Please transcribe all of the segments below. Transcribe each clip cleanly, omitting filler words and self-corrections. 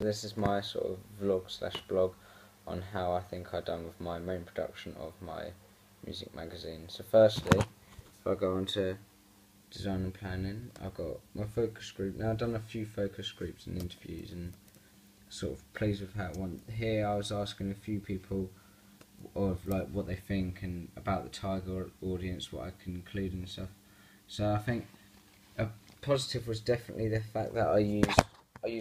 This is my sort of vlog slash blog on how I think I've done with my main production of my music magazine. So firstly, if I go on to design and planning, I've got my focus group. Now I've done a few focus groups and interviews and sort of pleased with how it went. Here I was asking a few people of like what they think and about the target audience, what I can include and stuff. So I think a positive was definitely the fact that I used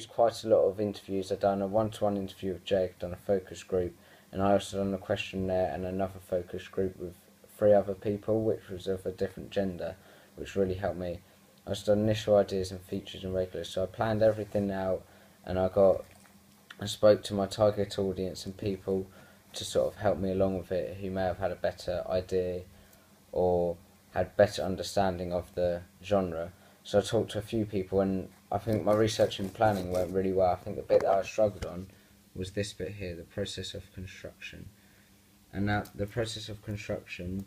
quite a lot of interviews. I've done a one-to-one interview with Jake, done a focus group, and I also done a questionnaire and another focus group with 3 other people, which was of a different gender, which really helped me. I just done initial ideas and features and regulars, so I planned everything out, and I spoke to my target audience and people to sort of help me along with it, who may have had a better idea or had better understanding of the genre. So I talked to a few people, and I think my research and planning went really well. I think the bit that I struggled on was this bit here, the process of construction. And now the process of construction,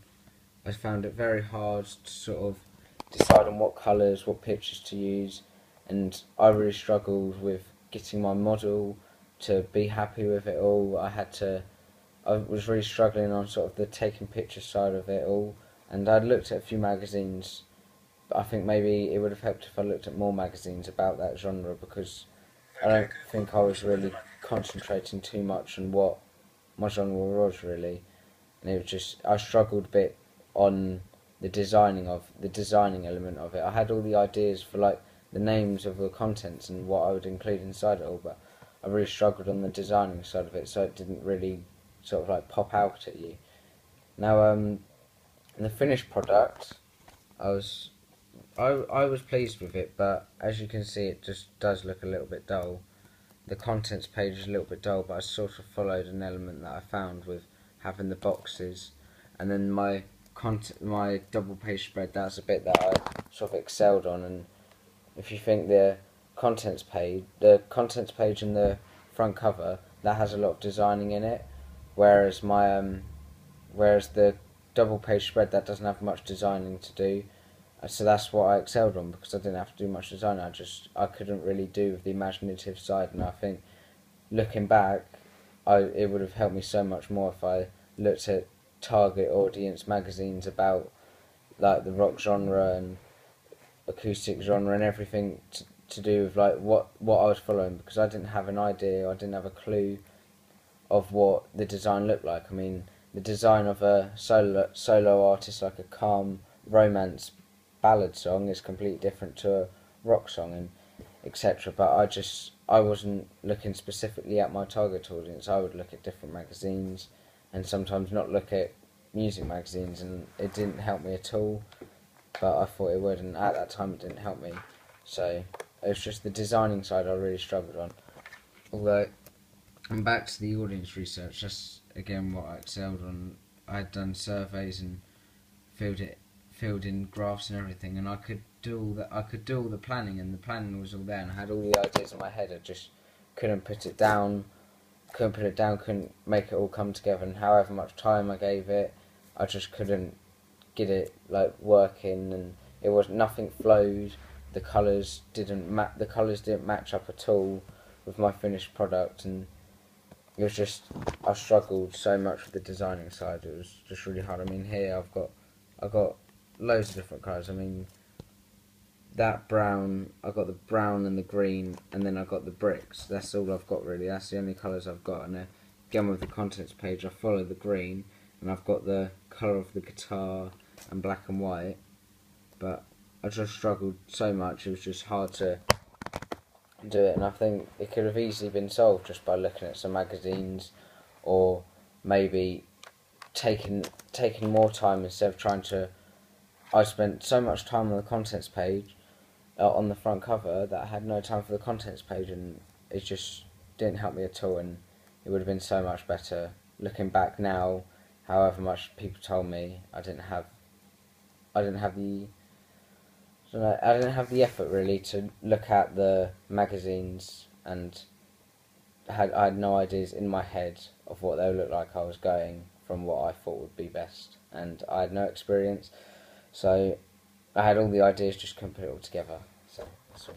I found it very hard to sort of decide on what colours, what pictures to use, and I really struggled with getting my model to be happy with it all. I was really struggling on sort of the taking picture side of it all, and I'd looked at a few magazines, but I think maybe it would have helped if I looked at more magazines about that genre, because I don't think I was really concentrating too much on what my genre was really, and it was just, I struggled a bit on the designing element of it. I had all the ideas for like the names of the contents and what I would include inside it all, but I really struggled on the designing side of it, so it didn't really sort of like pop out at you. Now, in the finished product, I was pleased with it, but as you can see, it just does look a little bit dull. The contents page is a little bit dull, but I sort of followed an element that I found with having the boxes, and then my double page spread. That's a bit that I sort of excelled on. And if you think the contents page and the front cover, that has a lot of designing in it, whereas whereas the double page spread, that doesn't have much designing to do. So that's what I excelled on, because I didn't have to do much design. I couldn't really do with the imaginative side, and I think looking back, it would have helped me so much more if I looked at target audience magazines about like the rock genre and acoustic genre and everything to do with like what I was following, because I didn't have an idea, I didn't have a clue of what the design looked like. I mean, the design of a solo artist, like a calm romance ballad song, is completely different to a rock song and etc. But I wasn't looking specifically at my target audience. I would look at different magazines and sometimes not look at music magazines, and it didn't help me at all, but I thought it would, and at that time it didn't help me. So it was just the designing side I really struggled on. Although, and back to the audience research, that's again what I excelled on. I had done surveys and filled in graphs and everything, and I could do all the planning, and the planning was all there, and I had all the ideas in my head. I just couldn't put it down, couldn't make it all come together, and however much time I gave it, I just couldn't get it like working, and nothing flowed. The colours didn't match up at all with my finished product, and it was just, I struggled so much with the designing side. It was just really hard. I mean, here I've got loads of different colours. I mean, that brown, I got the brown and the green, and then I got the bricks. That's all I've got really. That's the only colours I've got. And again, with the contents page, I follow the green, and I've got the colour of the guitar and black and white. But I just struggled so much. It was just hard to do it, and I think it could have easily been solved just by looking at some magazines, or maybe taking more time instead of trying to. I spent so much time on the contents page, on the front cover, that I had no time for the contents page, and it just didn't help me at all. And it would have been so much better looking back now. However much people told me, I didn't have the effort really to look at the magazines, and I had no ideas in my head of what they would look like. I was going from what I thought would be best, and I had no experience, so I had all the ideas, just couldn't put it all together. So that's all.